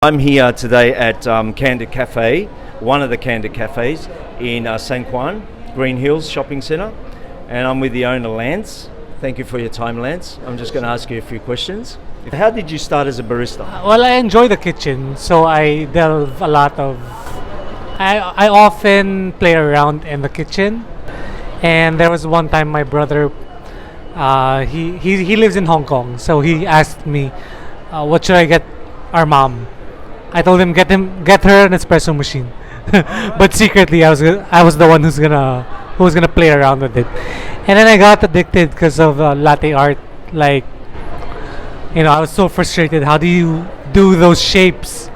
I'm here today at Candid Cafe, one of the Candid Cafes in San Juan, Green Hills Shopping Centre, and I'm with the owner, Lanz. Thank you for your time, Lanz. I'm just going to ask you a few questions. How did you start as a barista? Well, I enjoy the kitchen, so I delve a lot of. I often play around in the kitchen, and there was one time my brother, he lives in Hong Kong, so he asked me, "What should I get our mom?" I told him get her an espresso machine, but secretly I was the one who was gonna play around with it, and then I got addicted because of latte art. Like, I was so frustrated. How do you do those shapes?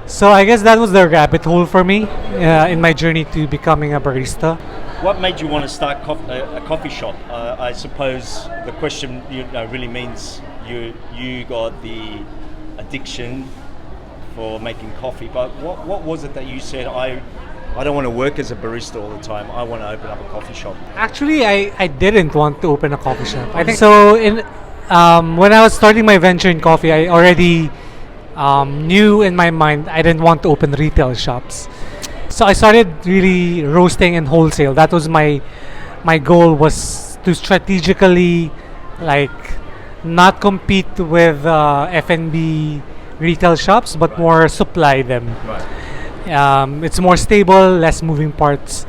So I guess that was the rabbit hole for me in my journey to becoming a barista. What made you want to start a coffee shop? I suppose the question really means you got the addiction for making coffee, but what was it that you said, I don't want to work as a barista all the time, I want to open up a coffee shop? Actually, I didn't want to open a coffee shop. I think so. When I was starting my venture in coffee, I already knew in my mind I didn't want to open retail shops. So I started really roasting and wholesale. That was my goal, was to strategically, like, not compete with F&B retail shops, but more supply them. Right. It's more stable, less moving parts.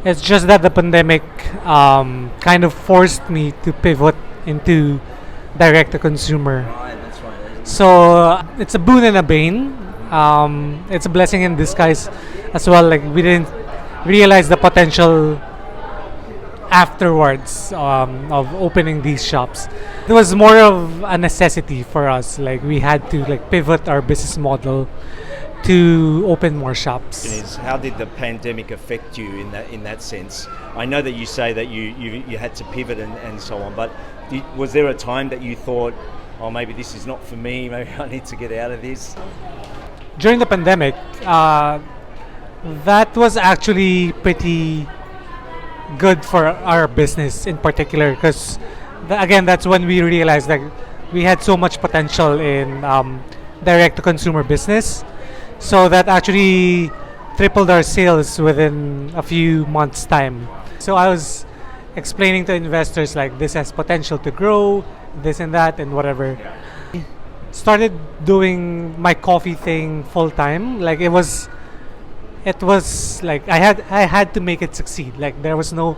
It's just that the pandemic kind of forced me to pivot into direct to consumer. Right, that's right. So it's a boon and a bane. It's a blessing in disguise as well. Like, we didn't realize the potential afterwards of opening these shops. It was more of a necessity for us. Like, we had to pivot our business model to open more shops. How did the pandemic affect you in that sense? I know that you say that you had to pivot and so on, but was there a time that you thought, oh, maybe this is not for me, maybe I need to get out of this? During the pandemic, that was actually pretty good for our business in particular, because again, that's when we realized that we had so much potential in direct to consumer business. So that actually tripled our sales within a few months' time. So I was explaining to investors, like, this has potential to grow, this and that and whatever. Started doing my coffee thing full time. Like, it was like I had to make it succeed. Like, there was no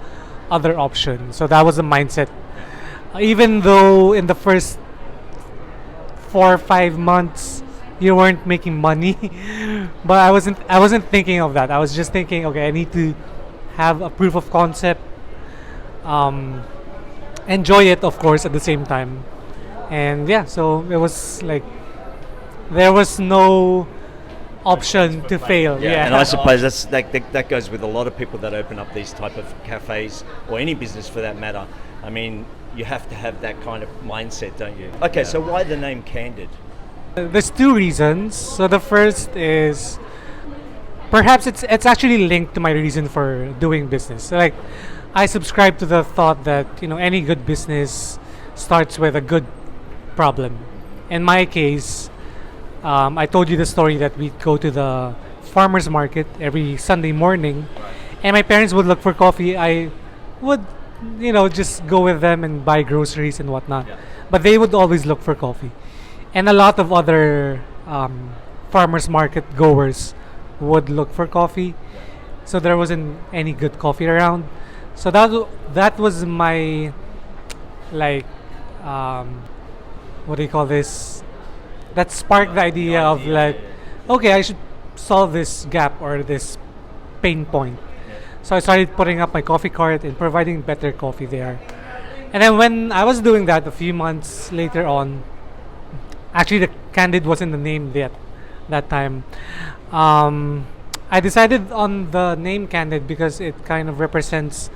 other option. So that was the mindset. Even though in the first 4 or 5 months you weren't making money, but I wasn't thinking of that. I was just thinking, okay, I need to have a proof of concept, enjoy it, of course, at the same time. And yeah, so it was like there was no option to fail. Yeah. And I suppose that goes with a lot of people that open up these type of cafes, or any business for that matter. I mean, you have to have that kind of mindset, don't you? Okay, so why the name Candid? There's two reasons. So the first is, perhaps it's actually linked to my reason for doing business. So, like, I subscribe to the thought that any good business starts with a good problem. In my case, I told you the story that we'd go to the farmers market every Sunday morning, and my parents would look for coffee. I would, just go with them and buy groceries and whatnot. But they would always look for coffee. And a lot of other farmers market goers would look for coffee. So there wasn't any good coffee around. So that was my, like, what do you call this? That sparked the idea of, like, okay, I should solve this gap or this pain point. So I started putting up my coffee cart and providing better coffee there. And then when I was doing that, a few months later on, actually the Candid wasn't the name yet that time. I decided on the name Candid because it kind of represents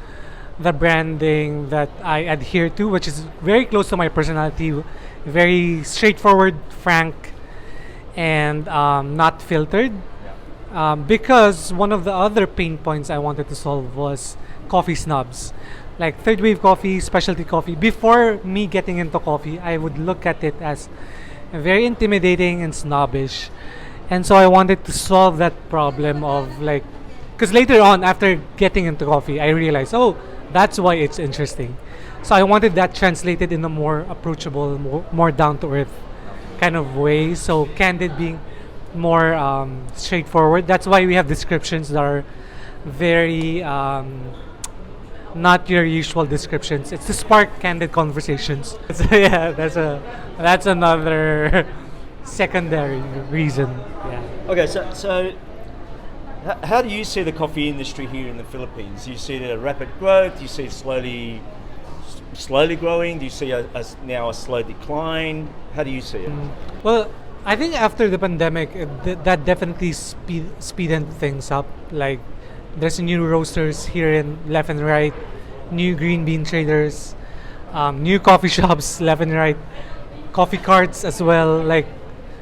the branding that I adhere to, which is very close to my personality, very straightforward, frank, and not filtered. Because one of the other pain points I wanted to solve was coffee snobs. Like third wave coffee, specialty coffee. Before me getting into coffee, I would look at it as very intimidating and snobbish. And so I wanted to solve that problem of like, because later on, after getting into coffee, I realized, oh, that's why it's interesting. So I wanted that translated in a more approachable, more down to earth kind of way. So Candid being more straightforward. That's why we have descriptions that are very not your usual descriptions. It's to spark candid conversations. So yeah, that's another secondary reason. Yeah. Okay, so how do you see the coffee industry here in the Philippines? Do you see the rapid growth? Do you see slowly growing? Do you see now a slow decline? How do you see it? Well, I think after the pandemic, that definitely speeded things up. Like, there's new roasters here in left and right, new green bean traders, new coffee shops left and right, coffee carts as well. Like,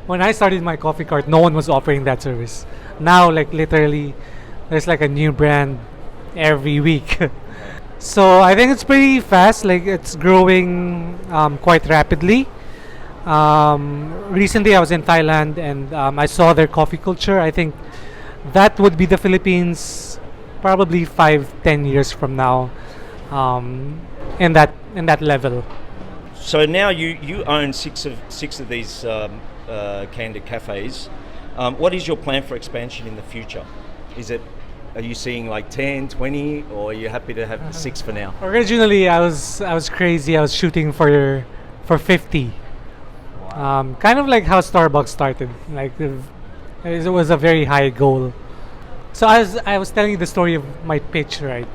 when I started my coffee cart, no one was offering that service. Now, like, literally, there's like a new brand every week. So I think it's pretty fast. Like, it's growing quite rapidly. Recently, I was in Thailand and I saw their coffee culture. I think that would be the Philippines probably 5-10 years from now, in that level. So now you own six of these Candid cafes. What is your plan for expansion in the future? Are you seeing like 10, 20, or are you happy to have the 6 for now? Originally, I was crazy. I was shooting for 50. Kind of like how Starbucks started. Like, it was a very high goal. So I was telling you the story of my pitch, right?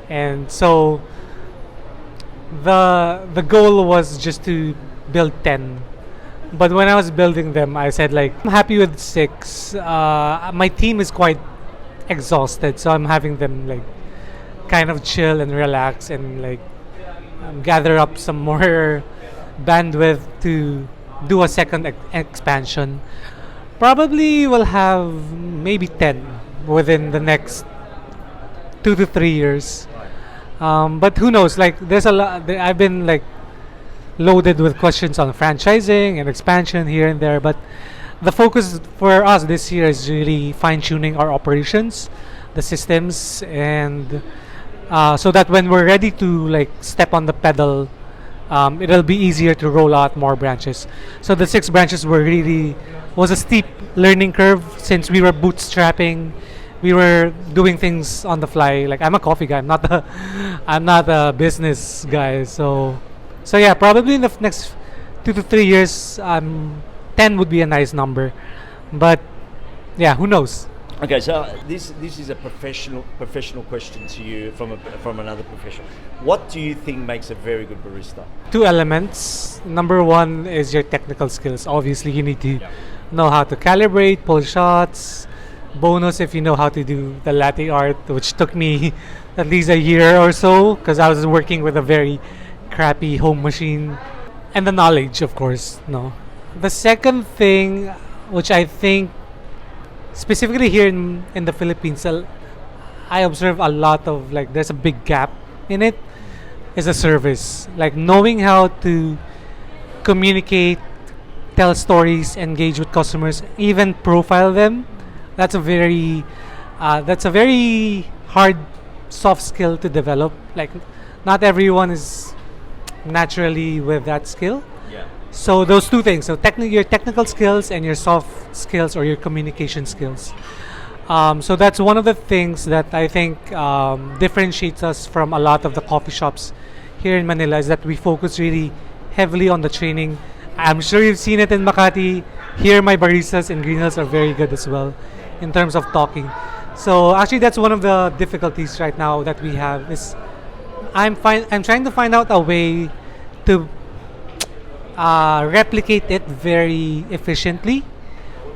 And so the goal was just to build 10. But when I was building them, I said, like, I'm happy with 6. My team is quite exhausted, so I'm having them like kind of chill and relax and like gather up some more bandwidth to do a second expansion. Probably will have maybe 10 within the next 2 to 3 years. But who knows? Like, there's a lot. I've been like loaded with questions on franchising and expansion here and there. But the focus for us this year is really fine tuning our operations, the systems, and so that when we're ready to like step on the pedal, it'll be easier to roll out more branches. So the 6 branches was a steep learning curve since we were bootstrapping. We were doing things on the fly. Like, I'm a coffee guy. I'm not a business guy. So yeah, probably in the next 2 to 3 years, 10 would be a nice number. But yeah, who knows? Okay, so this is a professional question to you from another professional. What do you think makes a very good barista? 2 elements. Number 1 is your technical skills. Obviously, you need to know how to calibrate, pull shots. Bonus if you know how to do the latte art, which took me at least a year or so because I was working with a very crappy home machine. And the knowledge, of course. No. The second thing, which I think specifically here in the Philippines, I observe a lot of, like, there's a big gap in it, is the service. Like, knowing how to communicate, tell stories, engage with customers, even profile them. That's a very hard soft skill to develop. Like, not everyone is naturally with that skill. Yeah. So those 2 things, so your technical skills and your soft skills or your communication skills. So that's one of the things that I think differentiates us from a lot of the coffee shops here in Manila, is that we focus really heavily on the training. I'm sure you've seen it in Makati. Here, my baristas in Green Hills are very good as well in terms of talking. So actually, that's one of the difficulties right now that we have. Is I'm trying to find out a way to replicate it very efficiently.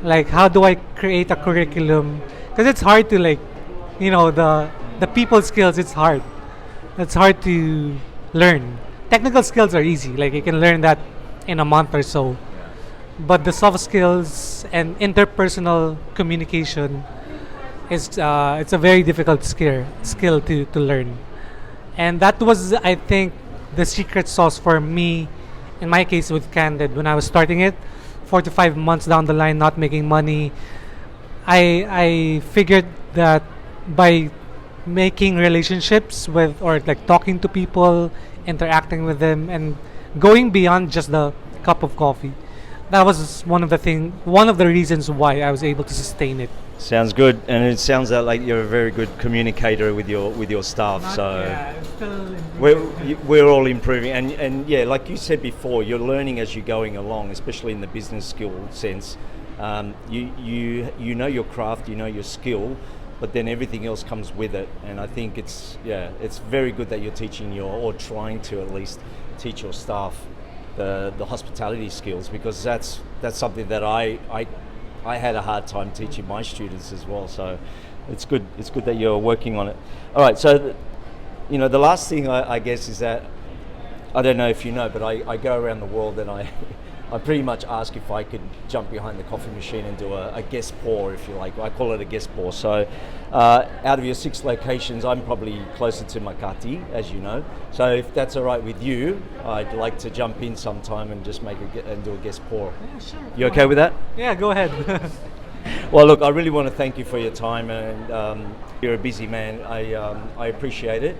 Like, how do I create a curriculum? Because it's hard to, like, the people skills. It's hard. It's hard to learn. Technical skills are easy. Like, you can learn that in a month or so. But the soft skills and interpersonal communication it's a very difficult skill to learn. And that was, I think, the secret sauce for me, in my case with Candid, when I was starting it, 4 to 5 months down the line, not making money, I figured that by making relationships with, or like talking to people, interacting with them, and going beyond just the cup of coffee, that was one of the reasons why I was able to sustain it. Sounds good, and it sounds like you're a very good communicator with your staff. We're all improving, and yeah, like you said before, you're learning as you're going along, especially in the business skill sense. You know your craft, you know your skill, but then everything else comes with it. And I think it's very good that you're teaching or trying to at least teach your staff the hospitality skills, because that's something that I had a hard time teaching my students as well. So it's good that you're working on it. All right, so the last thing I guess is that, I don't know if you know, but I go around the world and I pretty much ask if I could jump behind the coffee machine and do a guest pour, if you like. I call it a guest pour. So out of your 6 locations, I'm probably closer to Makati, as you know. So if that's all right with you, I'd like to jump in sometime and just do a guest pour. Yeah, sure. You okay with that? Yeah, go ahead. Well, look, I really want to thank you for your time, and you're a busy man. I appreciate it,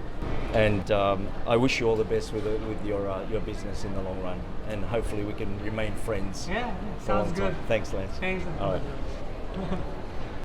and I wish you all the best with your business in the long run, and hopefully we can remain friends. Yeah, for a long sounds time. good. Thanks, Lance. Thanks. All right.